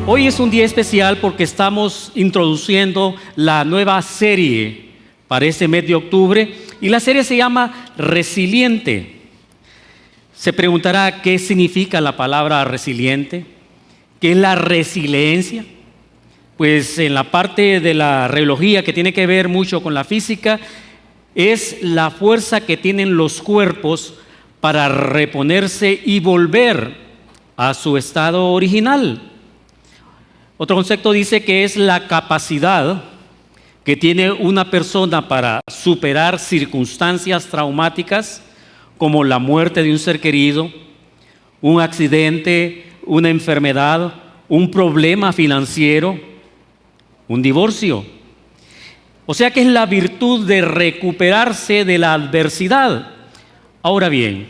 Hoy es un día especial porque estamos introduciendo la nueva serie para este mes de octubre y la serie se llama Resiliente. Se preguntará qué significa la palabra resiliente, qué es la resiliencia. Pues en la parte de la reología que tiene que ver mucho con la física, es la fuerza que tienen los cuerpos para reponerse y volver a su estado original. Otro concepto dice que es la capacidad que tiene una persona para superar circunstancias traumáticas como la muerte de un ser querido, un accidente, una enfermedad, un problema financiero, un divorcio. O sea que es la virtud de recuperarse de la adversidad. Ahora bien,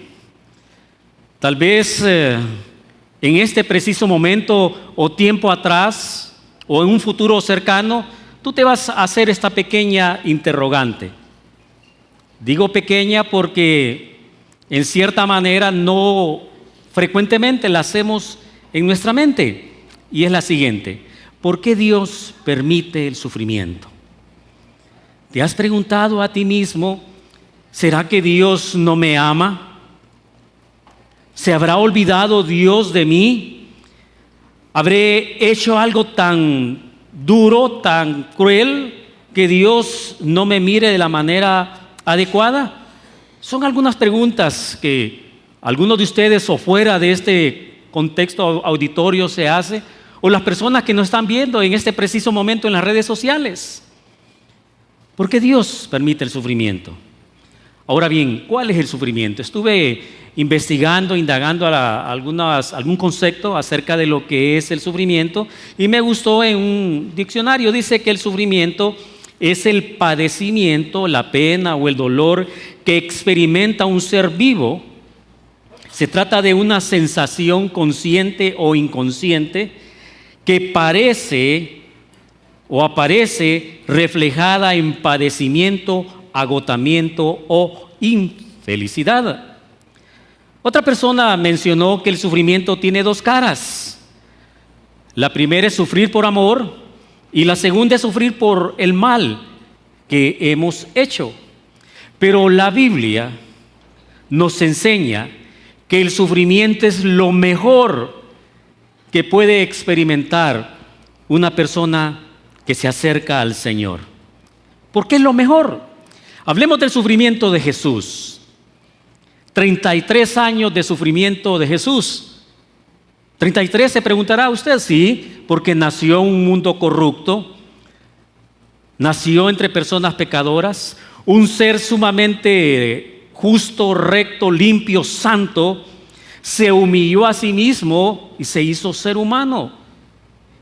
tal vez en este preciso momento o tiempo atrás o en un futuro cercano, tú te vas a hacer esta pequeña interrogante. Digo pequeña porque en cierta manera no frecuentemente la hacemos en nuestra mente. Y es la siguiente: ¿por qué Dios permite el sufrimiento? ¿Te has preguntado a ti mismo, ¿será que Dios no me ama? ¿Se habrá olvidado Dios de mí? ¿Habré hecho algo tan duro, tan cruel, que Dios no me mire de la manera adecuada? Son algunas preguntas que algunos de ustedes o fuera de este contexto auditorio se hace, o las personas que nos están viendo en este preciso momento en las redes sociales. ¿Por qué Dios permite el sufrimiento? Ahora bien, ¿cuál es el sufrimiento? Estuve investigando, indagando algún concepto acerca de lo que es el sufrimiento y me gustó en un diccionario. Dice que el sufrimiento es el padecimiento, la pena o el dolor que experimenta un ser vivo. Se trata de una sensación consciente o inconsciente que parece o aparece reflejada en padecimiento, agotamiento o infelicidad. Otra persona mencionó que el sufrimiento tiene dos caras. La primera es sufrir por amor y la segunda es sufrir por el mal que hemos hecho. Pero la Biblia nos enseña que el sufrimiento es lo mejor que puede experimentar una persona que se acerca al Señor. ¿Por qué es lo mejor? Hablemos del sufrimiento de Jesús. 33 años de sufrimiento de Jesús. 33, se preguntará usted. Sí, porque nació en un mundo corrupto, nació entre personas pecadoras, un ser sumamente justo, recto, limpio, santo, se humilló a sí mismo y se hizo ser humano.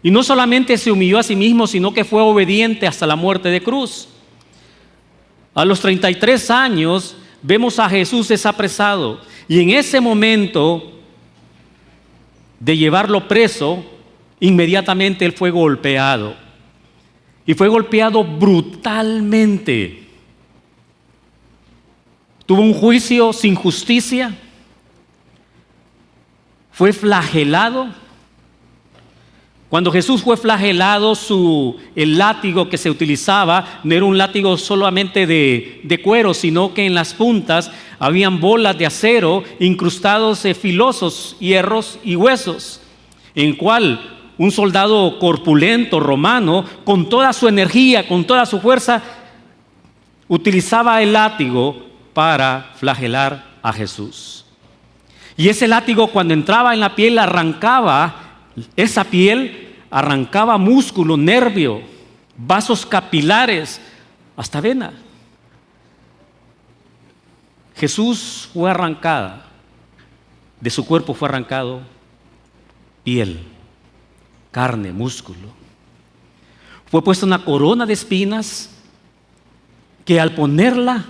Y no solamente se humilló a sí mismo, sino que fue obediente hasta la muerte de cruz. A los 33 años vemos a Jesús desapresado y en ese momento de llevarlo preso, inmediatamente él fue golpeado y fue golpeado brutalmente. Tuvo un juicio sin justicia, fue flagelado. Cuando Jesús fue flagelado, el látigo que se utilizaba no era un látigo solamente de cuero, sino que en las puntas habían bolas de acero incrustados de filosos hierros y huesos, en cual un soldado corpulento romano, con toda su energía, con toda su fuerza, utilizaba el látigo para flagelar a Jesús. Y ese látigo, cuando entraba en la piel, arrancaba esa piel, arrancaba músculo, nervio, vasos capilares, hasta vena. Jesús fue arrancada, de su cuerpo fue arrancado piel, carne, músculo. Fue puesta una corona de espinas que al ponerla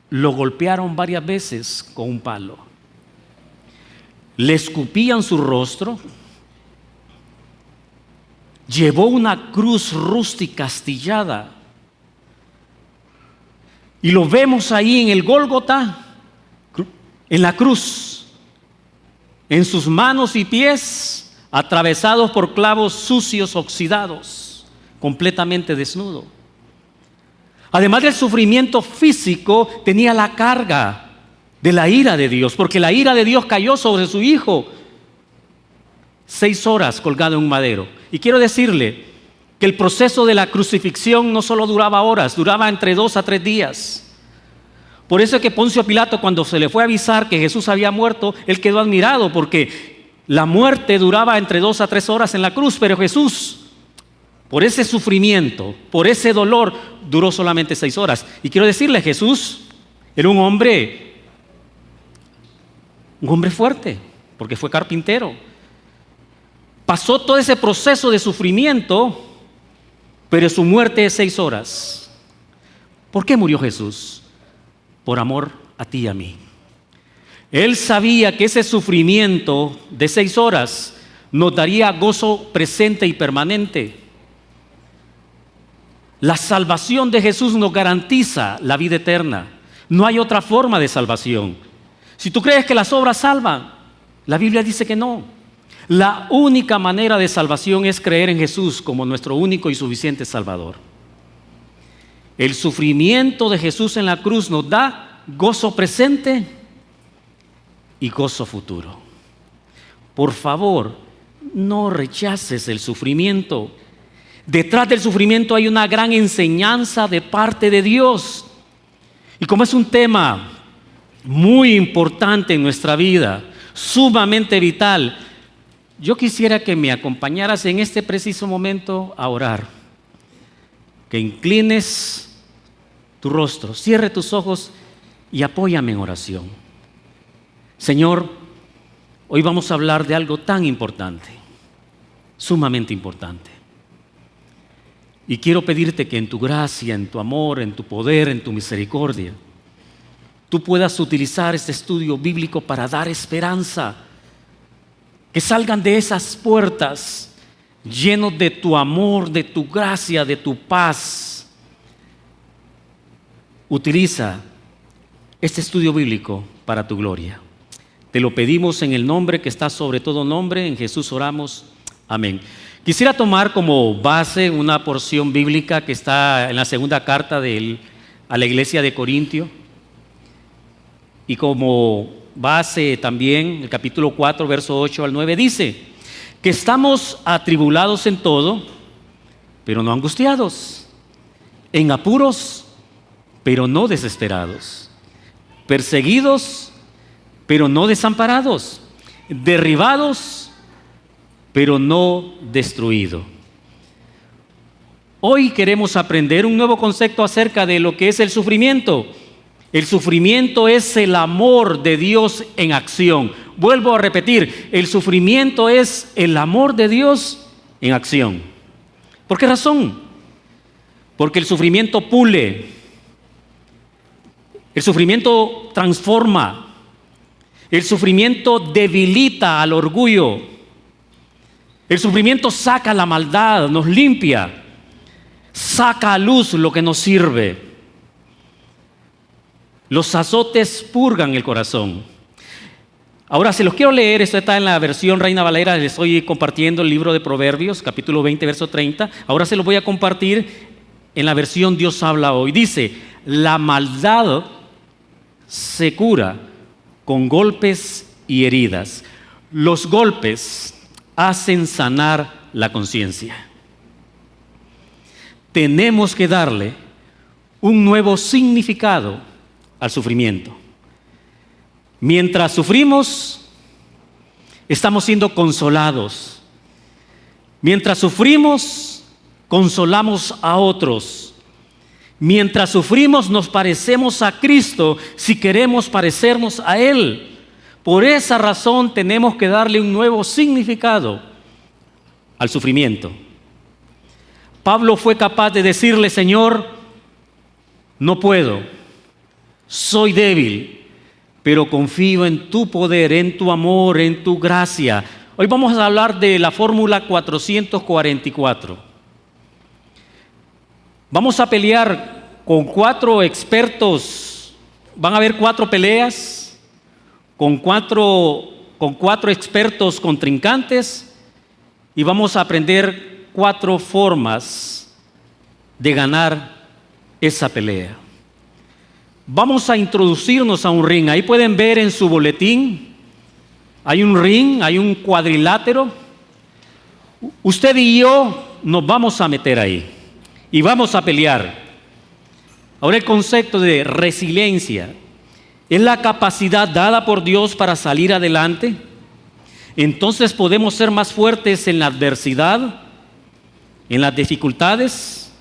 lo golpearon varias veces con un palo. Le escupían su rostro. Llevó una cruz rústica astillada. Y lo vemos ahí en el Gólgota, en la cruz. En sus manos y pies atravesados por clavos sucios, oxidados, completamente desnudo. Además del sufrimiento físico, tenía la carga de la ira de Dios, porque la ira de Dios cayó sobre su Hijo. 6 horas colgado en un madero. Y quiero decirle que el proceso de la crucifixión no solo duraba horas, duraba entre 2 a 3 días. Por eso es que Poncio Pilato, cuando se le fue a avisar que Jesús había muerto, él quedó admirado, porque la muerte duraba entre 2 a 3 horas en la cruz, pero Jesús, por ese sufrimiento, por ese dolor, duró solamente 6 horas. Y quiero decirle, Jesús era un hombre fuerte, porque fue carpintero. Pasó todo ese proceso de sufrimiento, pero su muerte es 6 horas. ¿Por qué murió Jesús? Por amor a ti y a mí. Él sabía que ese sufrimiento de 6 horas nos daría gozo presente y permanente. La salvación de Jesús nos garantiza la vida eterna. No hay otra forma de salvación. Si tú crees que las obras salvan, la Biblia dice que no. La única manera de salvación es creer en Jesús como nuestro único y suficiente Salvador. El sufrimiento de Jesús en la cruz nos da gozo presente y gozo futuro. Por favor, no rechaces el sufrimiento. Detrás del sufrimiento hay una gran enseñanza de parte de Dios. Y como es un tema muy importante en nuestra vida, sumamente vital, yo quisiera que me acompañaras en este preciso momento a orar. Que inclines tu rostro, cierre tus ojos y apóyame en oración. Señor, hoy vamos a hablar de algo tan importante, sumamente importante. Y quiero pedirte que en tu gracia, en tu amor, en tu poder, en tu misericordia, tú puedas utilizar este estudio bíblico para dar esperanza. Que salgan de esas puertas llenos de tu amor, de tu gracia, de tu paz. Utiliza este estudio bíblico para tu gloria. Te lo pedimos en el nombre que está sobre todo nombre, en Jesús oramos. Amén. Quisiera tomar como base una porción bíblica que está en la segunda carta a la iglesia de Corintio. Y como base también, el capítulo 4, verso 8 al 9, dice que estamos atribulados en todo, pero no angustiados, en apuros, pero no desesperados, perseguidos, pero no desamparados, derribados, pero no destruidos. Hoy queremos aprender un nuevo concepto acerca de lo que es el sufrimiento. El sufrimiento es el amor de Dios en acción. Vuelvo a repetir, el sufrimiento es el amor de Dios en acción. ¿Por qué razón? Porque el sufrimiento pule, el sufrimiento transforma, el sufrimiento debilita al orgullo, el sufrimiento saca la maldad, nos limpia, saca a luz lo que nos sirve. Los azotes purgan el corazón. Ahora se los quiero leer, esto está en la versión Reina Valera, les estoy compartiendo el libro de Proverbios, capítulo 20, verso 30. Ahora se los voy a compartir en la versión Dios habla hoy. Dice, la maldad se cura con golpes y heridas. Los golpes hacen sanar la conciencia. Tenemos que darle un nuevo significado al sufrimiento. Mientras sufrimos, estamos siendo consolados. Mientras sufrimos, consolamos a otros. Mientras sufrimos, nos parecemos a Cristo si queremos parecernos a Él. Por esa razón tenemos que darle un nuevo significado al sufrimiento. Pablo fue capaz de decirle, Señor, no puedo. Soy débil, pero confío en tu poder, en tu amor, en tu gracia. Hoy vamos a hablar de la fórmula 444. Vamos a pelear con 4 expertos. Van a haber 4 peleas con cuatro expertos contrincantes. y vamos a aprender 4 formas de ganar esa pelea. Vamos a introducirnos a un ring. Ahí pueden ver en su boletín, hay un ring, hay un cuadrilátero. Usted y yo nos vamos a meter ahí y vamos a pelear. Ahora, el concepto de resiliencia es la capacidad dada por Dios para salir adelante. Entonces podemos ser más fuertes en la adversidad, en las dificultades.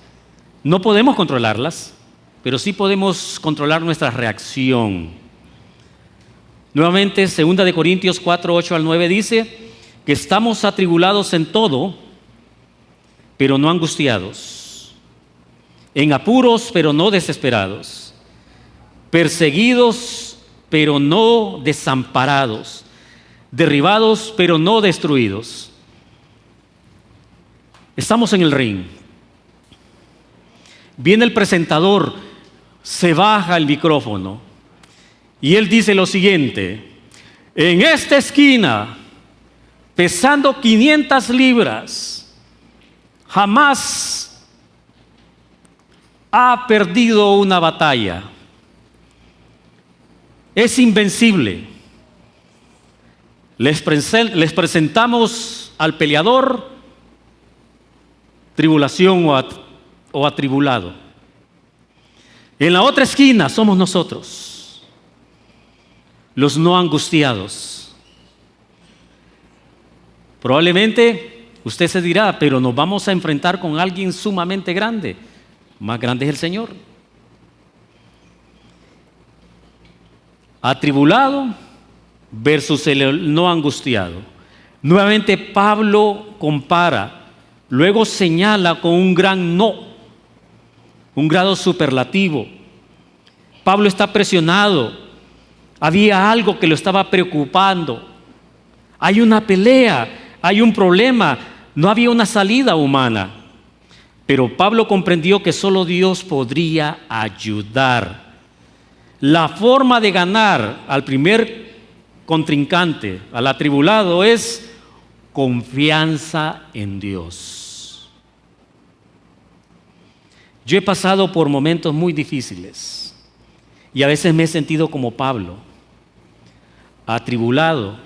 No podemos controlarlas, pero sí podemos controlar nuestra reacción. Nuevamente, 2 Corintios 4, 8 al 9 dice que estamos atribulados en todo, pero no angustiados, en apuros, pero no desesperados, perseguidos, pero no desamparados, derribados, pero no destruidos. Estamos en el ring. Viene el presentador, se baja el micrófono y él dice lo siguiente: en esta esquina, pesando 500 libras, jamás ha perdido una batalla. Es invencible. Les presentamos al peleador, tribulación o atribulado. En la otra esquina somos nosotros, los no angustiados. Probablemente usted se dirá, pero nos vamos a enfrentar con alguien sumamente grande. Más grande es el Señor. Atribulado versus el no angustiado. Nuevamente Pablo compara, luego señala con un gran no, un grado superlativo. Pablo está presionado, había algo que lo estaba preocupando, hay una pelea, hay un problema, no había una salida humana. Pero Pablo comprendió que solo Dios podría ayudar. La forma de ganar al primer contrincante, al atribulado, es confianza en Dios. Yo he pasado por momentos muy difíciles y a veces me he sentido como Pablo, atribulado,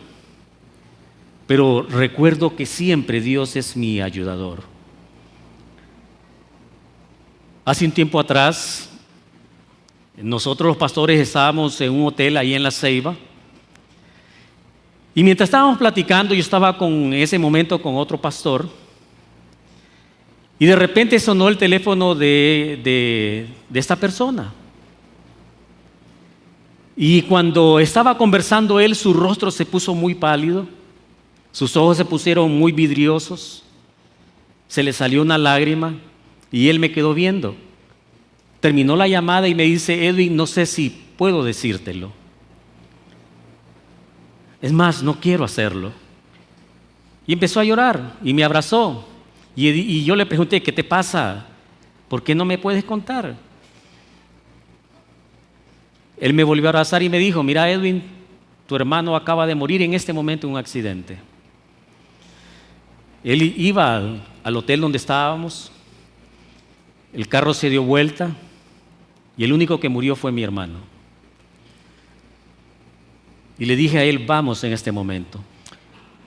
pero recuerdo que siempre Dios es mi ayudador. Hace un tiempo atrás, nosotros los pastores estábamos en un hotel ahí en La Ceiba. Y mientras estábamos platicando, yo estaba en ese momento con otro pastor. Y de repente sonó el teléfono de esta persona. Y cuando estaba conversando él, su rostro se puso muy pálido. Sus ojos se pusieron muy vidriosos. Se le salió una lágrima. Y él me quedó viendo. Terminó la llamada y me dice: Edwin, no sé si puedo decírtelo. Es más, no quiero hacerlo. Y empezó a llorar y me abrazó. Y yo le pregunté: ¿qué te pasa? ¿Por qué no me puedes contar? Él me volvió a abrazar y me dijo: mira, Edwin, tu hermano acaba de morir en este momento en un accidente. Él iba al hotel donde estábamos. El carro se dio vuelta y el único que murió fue mi hermano. Y le dije a él: vamos en este momento.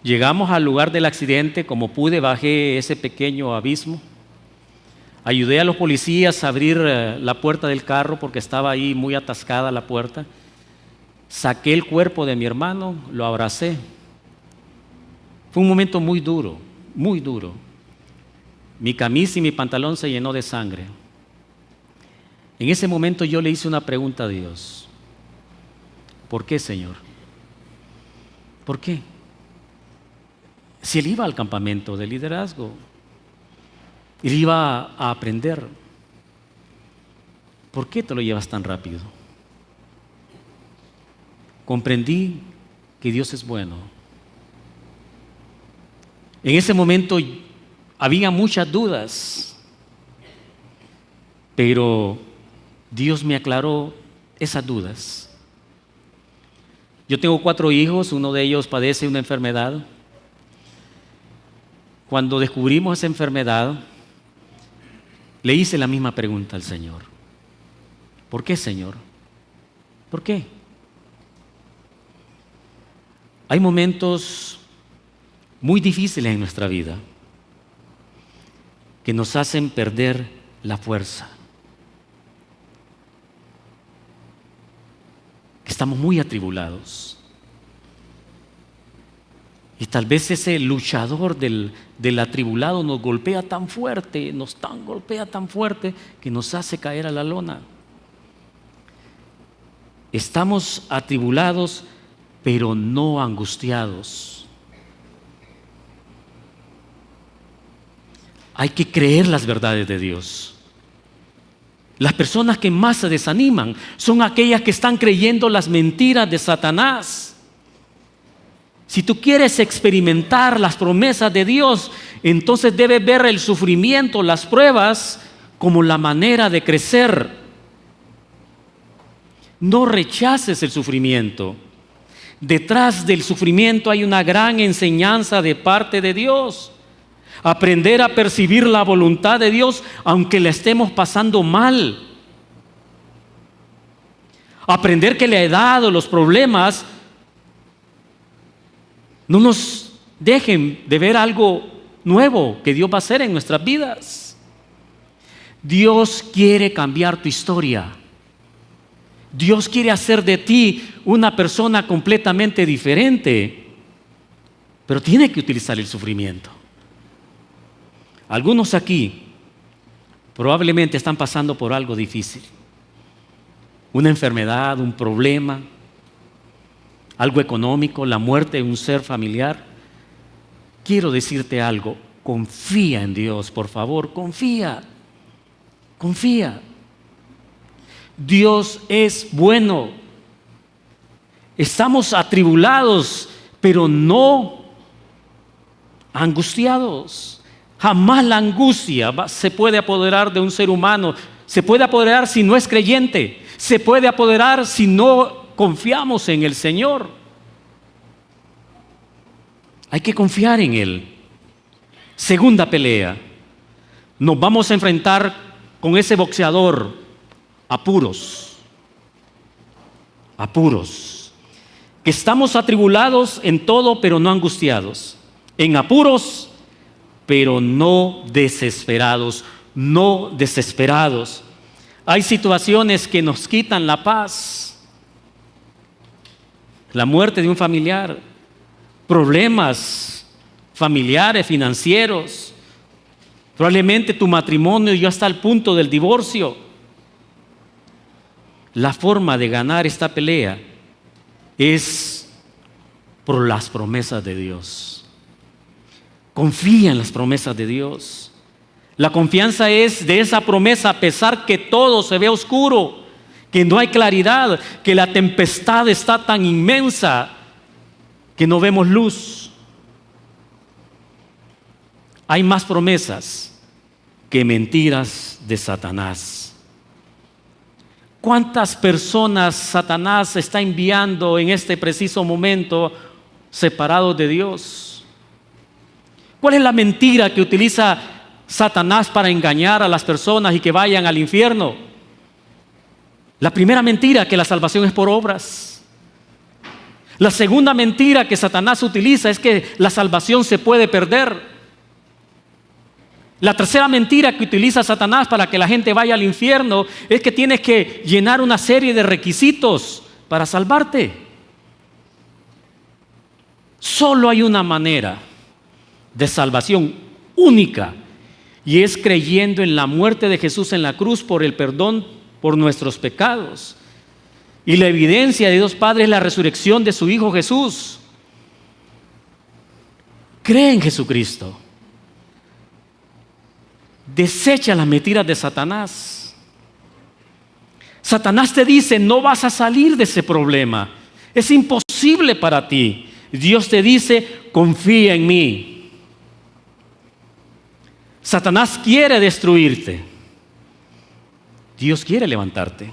Llegamos al lugar del accidente, como pude, bajé ese pequeño abismo. Ayudé a los policías a abrir la puerta del carro porque estaba ahí muy atascada la puerta. Saqué el cuerpo de mi hermano, lo abracé. Fue un momento muy duro, muy duro. Mi camisa y mi pantalón se llenó de sangre. En ese momento yo le hice una pregunta a Dios: ¿por qué, Señor? ¿Por qué? Si él iba al campamento de liderazgo, él iba a aprender, ¿por qué te lo llevas tan rápido? Comprendí que Dios es bueno. En ese momento había muchas dudas, pero Dios me aclaró esas dudas. Yo tengo 4 hijos, uno de ellos padece una enfermedad. cuando descubrimos esa enfermedad, le hice la misma pregunta al Señor. ¿Por qué, Señor? ¿Por qué? Hay momentos muy difíciles en nuestra vida que nos hacen perder la fuerza. Estamos muy atribulados. Y tal vez ese luchador del atribulado nos golpea tan fuerte, golpea tan fuerte que nos hace caer a la lona. Estamos atribulados, pero no angustiados. Hay que creer las verdades de Dios. Las personas que más se desaniman son aquellas que están creyendo las mentiras de Satanás. Si tú quieres experimentar las promesas de Dios, entonces debes ver el sufrimiento, las pruebas, como la manera de crecer. No rechaces el sufrimiento. Detrás del sufrimiento hay una gran enseñanza de parte de Dios. Aprender a percibir la voluntad de Dios aunque la estemos pasando mal. Aprender que la edad o los problemas no nos dejen de ver algo nuevo que Dios va a hacer en nuestras vidas. Dios quiere cambiar tu historia. Dios quiere hacer de ti una persona completamente diferente, pero tiene que utilizar el sufrimiento. Algunos aquí probablemente están pasando por algo difícil, una enfermedad, un problema, algo económico, la muerte de un ser familiar. Quiero decirte algo: confía en Dios, por favor, confía. Dios es bueno. Estamos atribulados, pero no angustiados. Jamás la angustia se puede apoderar de un ser humano. Se puede apoderar si no es creyente. Se puede apoderar si no confiamos en el Señor. Hay que confiar en Él. Segunda pelea. Nos vamos a enfrentar con ese boxeador. Apuros. Que estamos atribulados en todo, pero no angustiados. En apuros, pero no desesperados. Hay situaciones que nos quitan la paz. La muerte de un familiar, problemas familiares, financieros. Probablemente tu matrimonio ya está al punto del divorcio. La forma de ganar esta pelea es por las promesas de Dios. Confía en las promesas de Dios. La confianza es de esa promesa a pesar que todo se ve oscuro, que no hay claridad, que la tempestad está tan inmensa que no vemos luz. Hay más promesas que mentiras de Satanás. ¿Cuántas personas Satanás está enviando en este preciso momento separados de Dios? ¿Cuál es la mentira que utiliza Satanás para engañar a las personas y que vayan al infierno? La primera mentira, que la salvación es por obras. La segunda mentira que Satanás utiliza es que la salvación se puede perder. La tercera mentira que utiliza Satanás para que la gente vaya al infierno es que tienes que llenar una serie de requisitos para salvarte. Solo hay una manera de salvación única, y es creyendo en la muerte de Jesús en la cruz por el perdón por nuestros pecados. Y la evidencia de Dios Padre es la resurrección de su Hijo Jesús. Cree en Jesucristo. Desecha las mentiras de Satanás. Satanás te dice: no vas a salir de ese problema, es imposible para ti. Dios te dice: confía en mí. Satanás quiere destruirte. Dios quiere levantarte.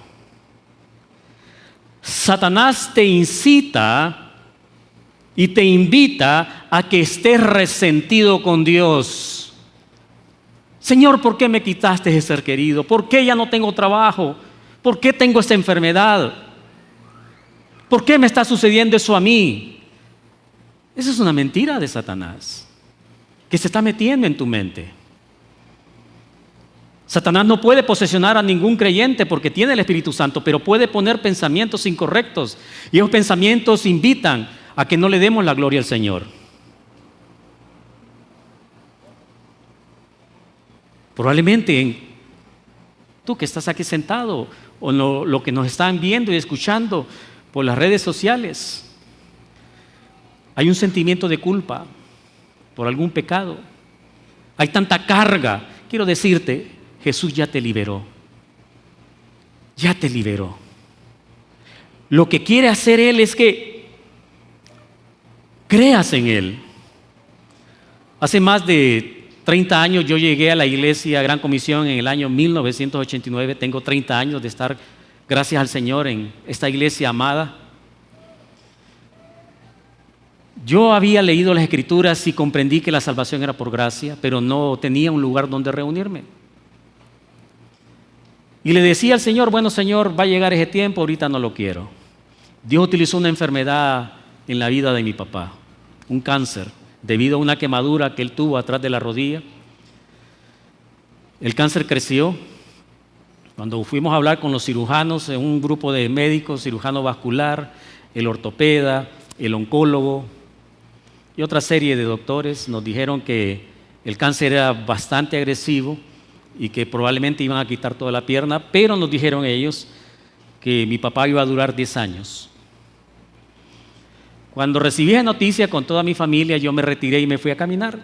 Satanás te incita y te invita a que estés resentido con Dios. Señor, ¿por qué me quitaste ese ser querido? ¿Por qué ya no tengo trabajo? ¿Por qué tengo esta enfermedad? ¿Por qué me está sucediendo eso a mí? Esa es una mentira de Satanás, que se está metiendo en tu mente. Satanás no puede posesionar a ningún creyente porque tiene el Espíritu Santo, pero puede poner pensamientos incorrectos. Y esos pensamientos invitan a que no le demos la gloria al Señor. Probablemente tú que estás aquí sentado, o lo que nos están viendo y escuchando por las redes sociales, hay un sentimiento de culpa por algún pecado. Hay tanta carga. Quiero decirte, Jesús ya te liberó. Ya te liberó. Lo que quiere hacer Él es que creas en Él. Hace más de 30 años yo llegué a la iglesia Gran Comisión en el año 1989. Tengo 30 años de estar, gracias al Señor, en esta iglesia amada. Yo había leído las Escrituras y comprendí que la salvación era por gracia, pero no tenía un lugar donde reunirme. Y le decía al Señor, bueno, Señor, va a llegar ese tiempo, ahorita no lo quiero. Dios utilizó una enfermedad en la vida de mi papá, un cáncer, debido a una quemadura que él tuvo atrás de la rodilla. El cáncer creció. Cuando fuimos a hablar con los cirujanos, en un grupo de médicos, cirujano vascular, el ortopeda, el oncólogo y otra serie de doctores, nos dijeron que el cáncer era bastante agresivo y que probablemente iban a quitar toda la pierna, pero nos dijeron ellos que mi papá iba a durar 10 años. Cuando recibí esa noticia con toda mi familia, yo me retiré y me fui a caminar.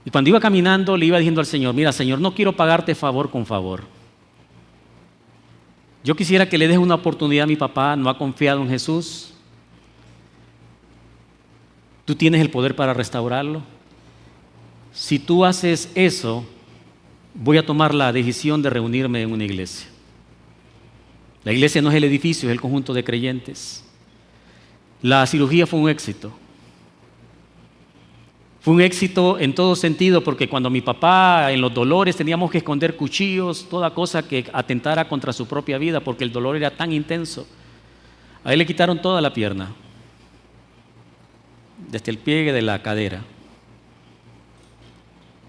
Y cuando iba caminando, le iba diciendo al Señor, mira, Señor, no quiero pagarte favor con favor. Yo quisiera que le des una oportunidad a mi papá, no ha confiado en Jesús. Tú tienes el poder para restaurarlo. Si tú haces eso, voy a tomar la decisión de reunirme en una iglesia. La iglesia no es el edificio, es el conjunto de creyentes. La cirugía fue un éxito. Fue un éxito en todo sentido, porque cuando mi papá en los dolores teníamos que esconder cuchillos, toda cosa que atentara contra su propia vida, porque el dolor era tan intenso. A él le quitaron toda la pierna, desde el pliegue de la cadera.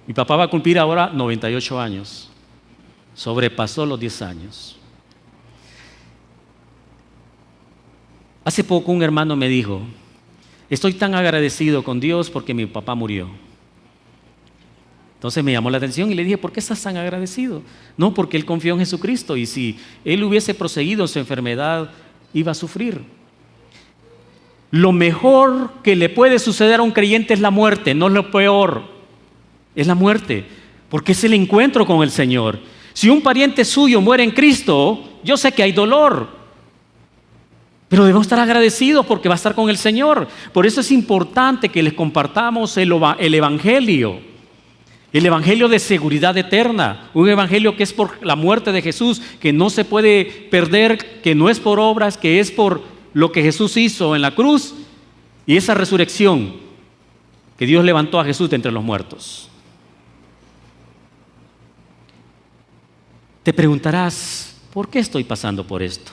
Mi papá va a cumplir ahora 98 años, sobrepasó los 10 años. Hace poco un hermano me dijo, estoy tan agradecido con Dios porque mi papá murió. Entonces me llamó la atención y le dije, ¿por qué estás tan agradecido? No, porque él confió en Jesucristo y si él hubiese proseguido en su enfermedad, iba a sufrir. Lo mejor que le puede suceder a un creyente es la muerte, no es lo peor, es la muerte, porque es el encuentro con el Señor. Si un pariente suyo muere en Cristo, yo sé que hay dolor, pero debemos estar agradecidos porque va a estar con el Señor. Por eso es importante que les compartamos el Evangelio de seguridad eterna, un Evangelio que es por la muerte de Jesús, que no se puede perder, que no es por obras, que es por lo que Jesús hizo en la cruz y esa resurrección que Dios levantó a Jesús de entre los muertos. Te preguntarás, ¿por qué estoy pasando por esto?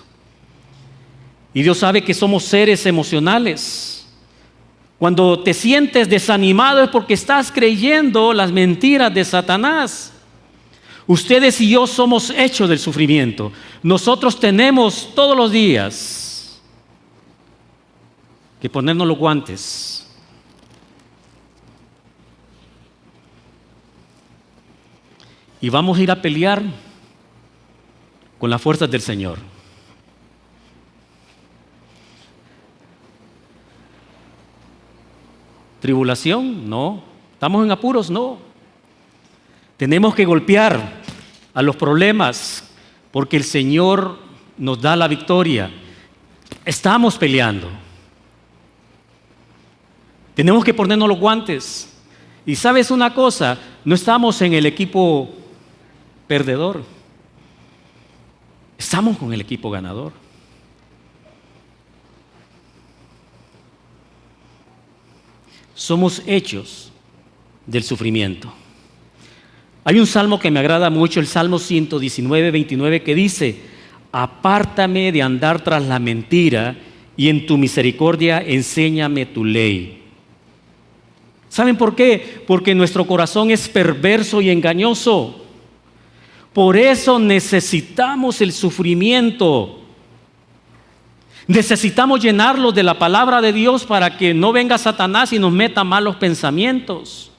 Y Dios sabe que somos seres emocionales. Cuando te sientes desanimado es porque estás creyendo las mentiras de Satanás. Ustedes y yo somos hechos del sufrimiento. Nosotros tenemos todos los días que ponernos los guantes. Y vamos a ir a pelear con las fuerzas del Señor. ¿Tribulación? No. ¿Estamos en apuros? No. Tenemos que golpear a los problemas porque el Señor nos da la victoria. Estamos peleando. Tenemos que ponernos los guantes. Y ¿sabes una cosa? No estamos en el equipo perdedor. Estamos con el equipo ganador. somos hechos del sufrimiento. Hay un salmo que me agrada mucho, el Salmo 119, 29, que dice: apártame de andar tras la mentira y en tu misericordia enséñame tu ley. ¿Saben por qué? Porque nuestro corazón es perverso y engañoso. Por eso necesitamos el sufrimiento. Necesitamos llenarlo de la palabra de Dios para que no venga Satanás y nos meta malos pensamientos.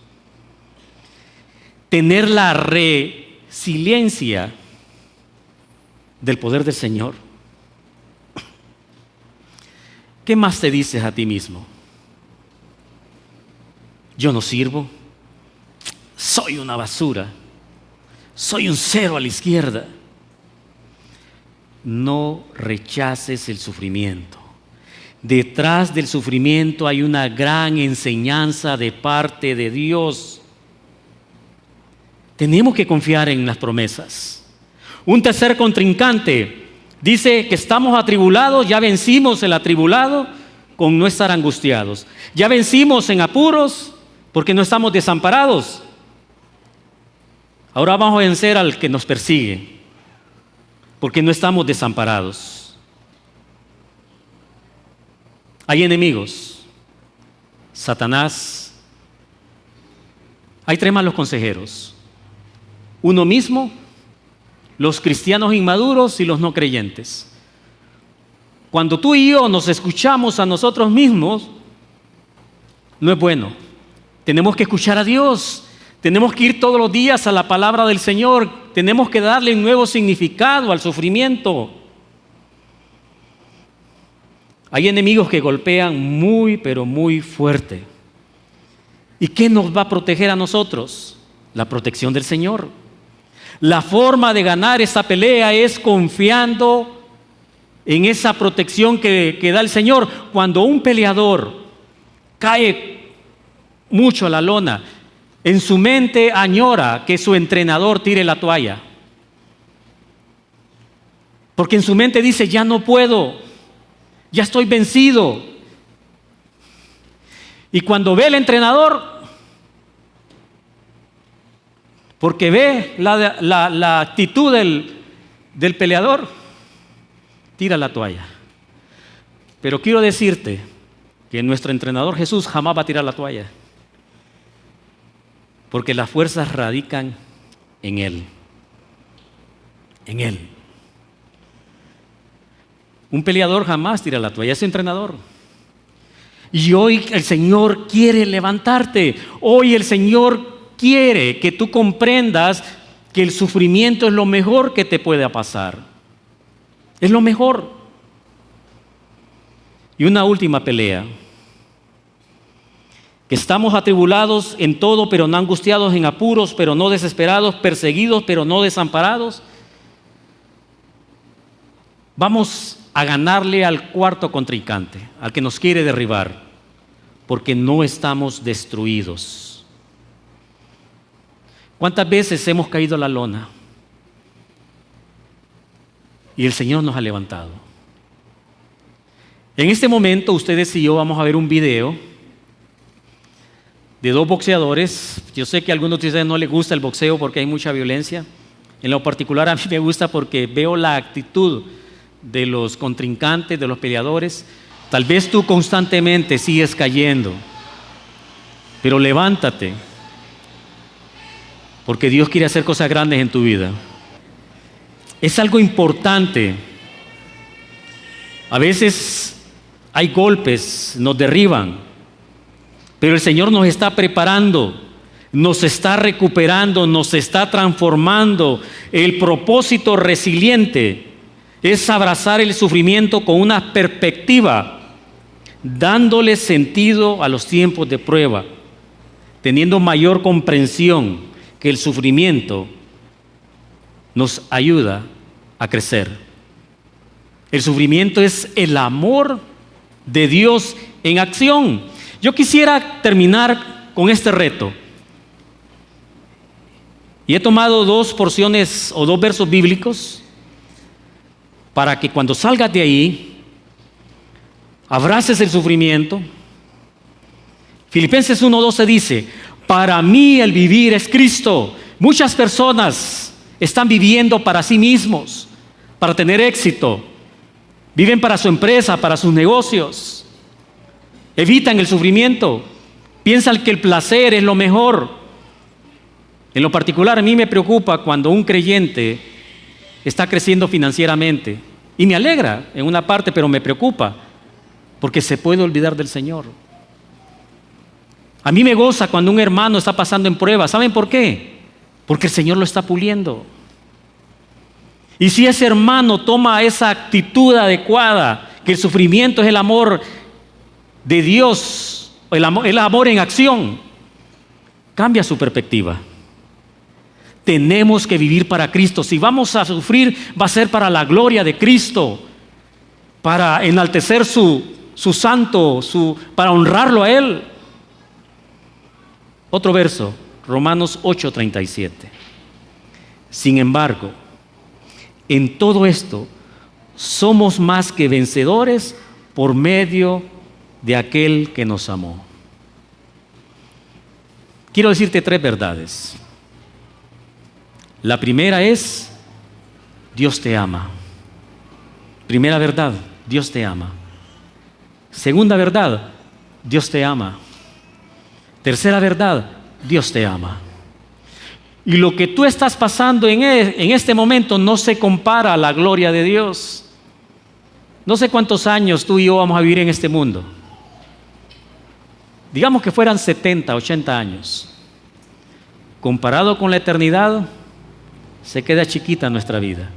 Tener la resiliencia del poder del Señor. ¿Qué más te dices a ti mismo? Yo no sirvo, soy una basura, soy un cero a la izquierda. No rechaces el sufrimiento. Detrás del sufrimiento hay una gran enseñanza de parte de Dios. Tenemos que confiar en las promesas. Un tercer contrincante dice que estamos atribulados, ya vencimos el atribulado con no estar angustiados. Ya vencimos en apuros porque no estamos desamparados. Ahora vamos a vencer al que nos persigue porque no estamos desamparados. Hay enemigos, Satanás. Hay tres malos consejeros: uno mismo, los cristianos inmaduros y los no creyentes. Cuando tú y yo nos escuchamos a nosotros mismos, no es bueno. Tenemos que escuchar a Dios. Tenemos que ir todos los días a la palabra del Señor. Tenemos que darle un nuevo significado al sufrimiento. Hay enemigos que golpean muy, pero muy fuerte. ¿Y qué nos va a proteger a nosotros? La protección del Señor. La forma de ganar esta pelea es confiando en esa protección que da el Señor. Cuando un peleador cae mucho a la lona, en su mente añora que su entrenador tire la toalla. Porque en su mente dice: ya no puedo, ya estoy vencido. Y cuando ve el entrenador, porque ve la actitud del peleador, tira la toalla. Pero quiero decirte que nuestro entrenador Jesús jamás va a tirar la toalla, porque las fuerzas radican en Él. En Él. Un peleador jamás tira la toalla, es entrenador. Y hoy el Señor quiere levantarte. Hoy el Señor quiere que tú comprendas que el sufrimiento es lo mejor que te pueda pasar. Es lo mejor. Y una última pelea. Que estamos atribulados en todo, pero no angustiados, en apuros, pero no desesperados, perseguidos, pero no desamparados. Vamos a ganarle al cuarto contrincante, al que nos quiere derribar, porque no estamos destruidos. ¿Cuántas veces hemos caído a la lona? Y el Señor nos ha levantado. En este momento, ustedes y yo vamos a ver un video de dos boxeadores. Yo sé que a algunos de ustedes no les gusta el boxeo porque hay mucha violencia. En lo particular a mí me gusta porque veo la actitud de los contrincantes, de los peleadores. Tal vez tú constantemente sigues cayendo, pero levántate, porque Dios quiere hacer cosas grandes en tu vida. Es algo importante. A veces hay golpes, nos derriban, pero el Señor nos está preparando, nos está recuperando, nos está transformando. El propósito resiliente es abrazar el sufrimiento con una perspectiva, dándole sentido a los tiempos de prueba, teniendo mayor comprensión que el sufrimiento nos ayuda a crecer. El sufrimiento es el amor de Dios en acción. Yo quisiera terminar con este reto. Y he tomado dos porciones o dos versos bíblicos para que cuando salgas de ahí, abraces el sufrimiento, Filipenses 1:12 dice: para mí el vivir es Cristo. Muchas personas están viviendo para sí mismos, para tener éxito. Viven para su empresa, para sus negocios. Evitan el sufrimiento. Piensan que el placer es lo mejor. En lo particular, a mí me preocupa cuando un creyente está creciendo financieramente. Y me alegra en una parte, pero me preocupa porque se puede olvidar del Señor. A mí me goza cuando un hermano está pasando en pruebas. ¿Saben por qué? Porque el Señor lo está puliendo. Y si ese hermano toma esa actitud adecuada, que el sufrimiento es el amor de Dios, el amor en acción, cambia su perspectiva. Tenemos que vivir para Cristo. Si vamos a sufrir, va a ser para la gloria de Cristo, para enaltecer su santo, para honrarlo a Él. Otro verso, Romanos 8:37. Sin embargo, en todo esto somos más que vencedores por medio de aquel que nos amó. Quiero decirte 3 verdades. La primera es: Dios te ama. Primera verdad, Dios te ama. Segunda verdad, Dios te ama. Tercera verdad, Dios te ama. Y lo que tú estás pasando en este momento no se compara a la gloria de Dios. No sé cuántos años tú y yo vamos a vivir en este mundo. Digamos que fueran 70, 80 años. Comparado con la eternidad, se queda chiquita nuestra vida.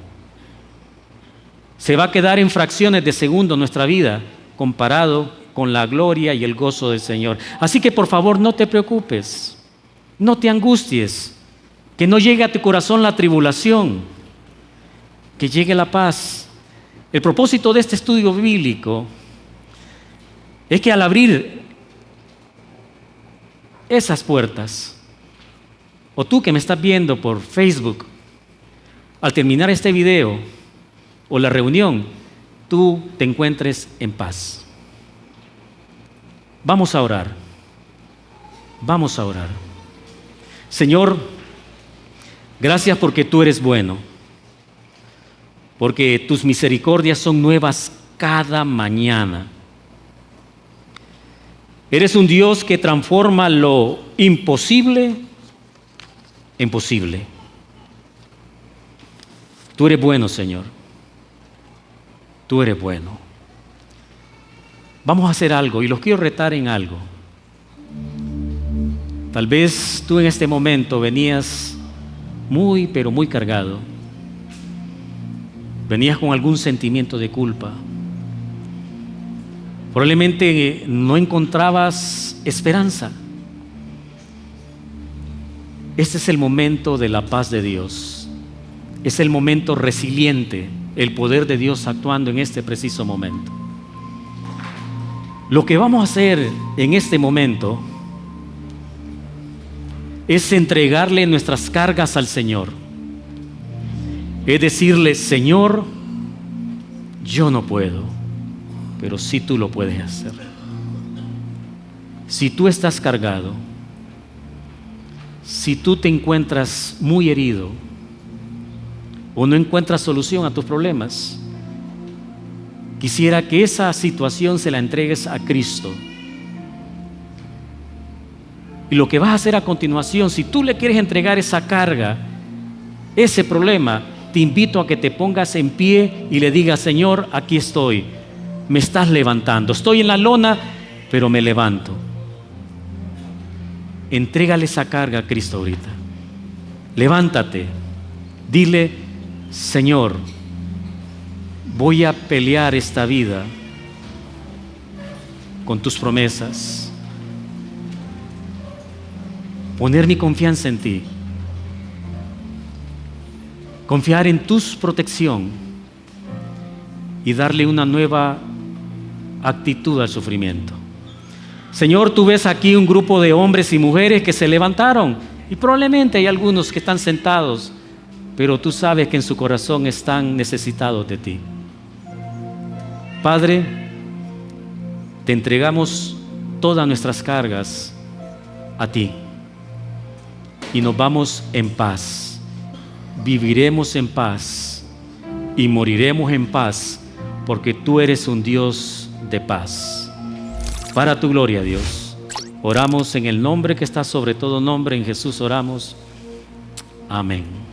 Se va a quedar en fracciones de segundo nuestra vida comparado con la gloria y el gozo del Señor. Así que por favor no te preocupes, no te angusties, que no llegue a tu corazón la tribulación, que llegue la paz. El propósito de este estudio bíblico es que al abrir esas puertas, o tú que me estás viendo por Facebook, al terminar este video o la reunión, tú te encuentres en paz. Vamos a orar. Vamos a orar. Señor, gracias porque tú eres bueno, porque tus misericordias son nuevas cada mañana. Eres un Dios que transforma lo imposible en posible. Tú eres bueno, Señor. Tú eres bueno. Vamos a hacer algo y los quiero retar en algo. Tal vez tú en este momento venías muy, pero muy cargado. Venías con algún sentimiento de culpa. Probablemente no encontrabas esperanza. Este es el momento de la paz de Dios. Es el momento resiliente, el poder de Dios actuando en este preciso momento. Lo que vamos a hacer en este momento es entregarle nuestras cargas al Señor. Es decirle: Señor, yo no puedo, pero sí tú lo puedes hacer. Si tú estás cargado, si tú te encuentras muy herido o no encuentras solución a tus problemas, quisiera que esa situación se la entregues a Cristo. Y lo que vas a hacer a continuación, si tú le quieres entregar esa carga, ese problema, te invito a que te pongas en pie y le digas: Señor, aquí estoy, me estás levantando, estoy en la lona, pero me levanto. Entrégale esa carga a Cristo ahorita. Levántate, dile: Señor, voy a pelear esta vida con tus promesas. Poner mi confianza en ti. Confiar en tu protección y darle una nueva actitud al sufrimiento. Señor, tú ves aquí un grupo de hombres y mujeres que se levantaron, y probablemente hay algunos que están sentados, pero tú sabes que en su corazón están necesitados de ti. Padre, te entregamos todas nuestras cargas a ti. Y nos vamos en paz. Viviremos en paz y moriremos en paz, porque tú eres un Dios de paz. Para tu gloria, Dios. Oramos en el nombre que está sobre todo nombre, en Jesús oramos. Amén.